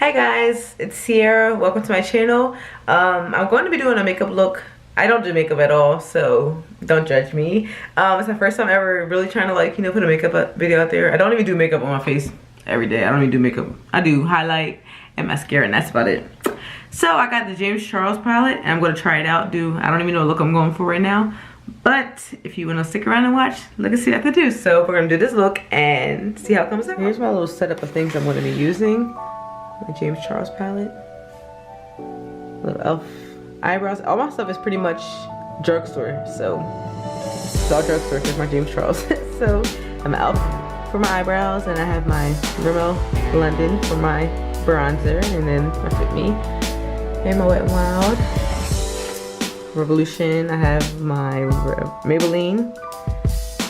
Hi guys, it's Sierra. Welcome to my channel. I'm going to be doing a makeup look. I don't do makeup at all, so don't judge me. It's my first time ever really trying to put a makeup video out there. I don't even do makeup on my face every day. I don't even do makeup. I do highlight and mascara and that's about it. So I got the James Charles palette and I'm going to try it out. I don't even know what look I'm going for right now. But if you want to stick around and watch, look and see what I have to do. So we're going to do this look and see how it comes out. Here's my little setup of things I'm going to be using. My James Charles palette. Little elf eyebrows. All my stuff is pretty much drugstore. So it's all drugstore. Here's my James Charles. So I'm elf for my eyebrows and I have my Rimmel London for my bronzer and then my Fit Me. And my Wet n Wild. Revolution, I have my Maybelline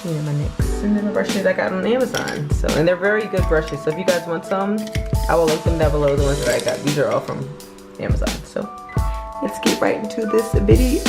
and my NYX, and then the brushes I got on Amazon. So, and they're very good brushes. So if you guys want some, I will link them down below. The ones that I got, these are all from Amazon. So let's get right into this video.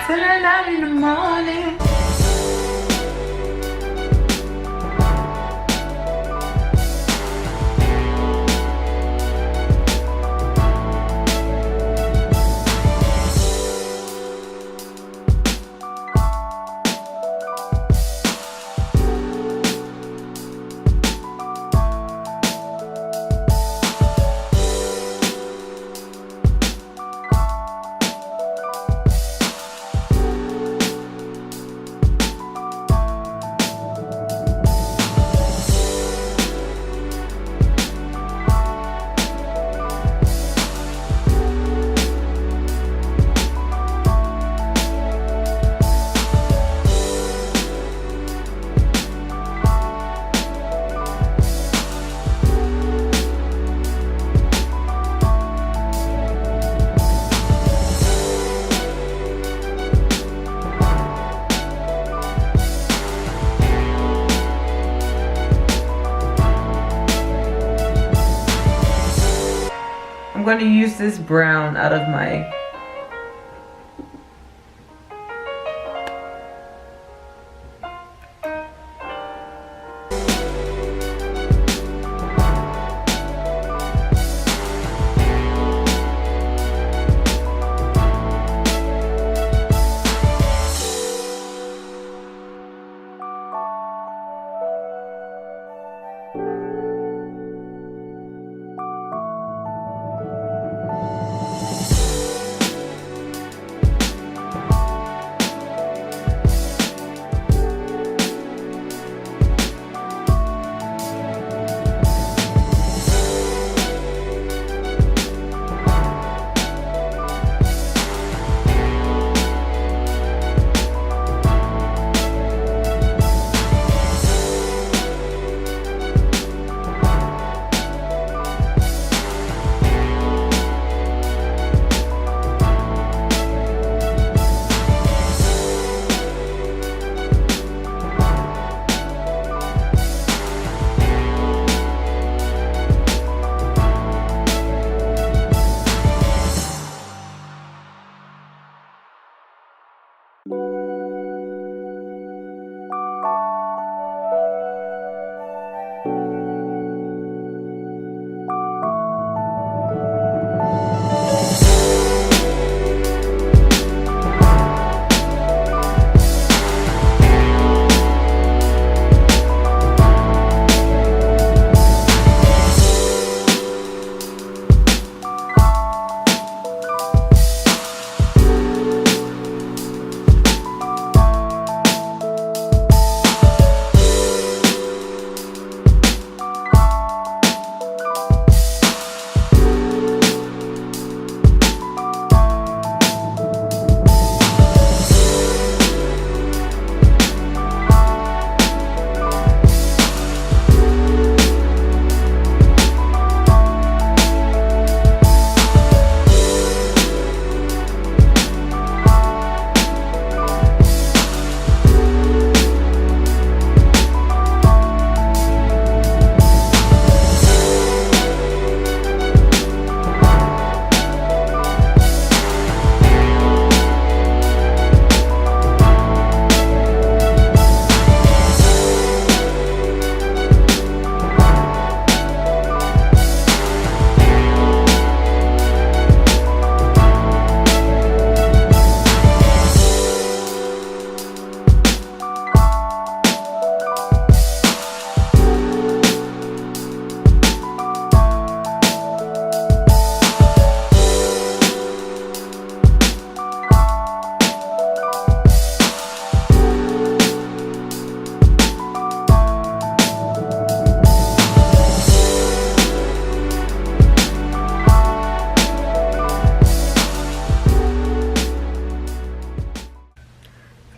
Turn out in the morning. I'm going to use this brown out of my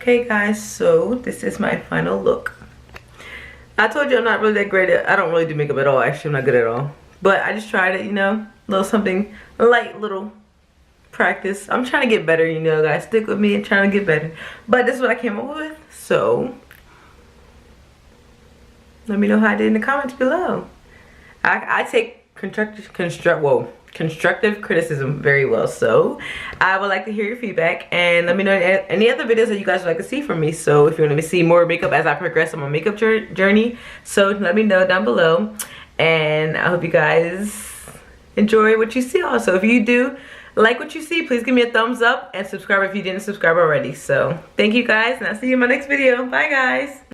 Okay guys, so this is my final look. I told you I'm not really that great at, I don't really do makeup at all. Actually, I'm not good at all. But I just tried it, you know, a little something, light little practice. I'm trying to get better, you know, guys. Stick with me and trying to get better. But this is what I came up with. So, let me know how I did in the comments below. I take constructive criticism very well, so I would like to hear your feedback and let me know any other videos that you guys would like to see from me. So if you want to see more makeup as I progress on my makeup journey, so let me know down below, and I hope you guys enjoy what you see. Also, if you do like what you see, please give me a thumbs up and subscribe if you didn't subscribe already. So thank you guys, and I'll see you in my next video. Bye guys.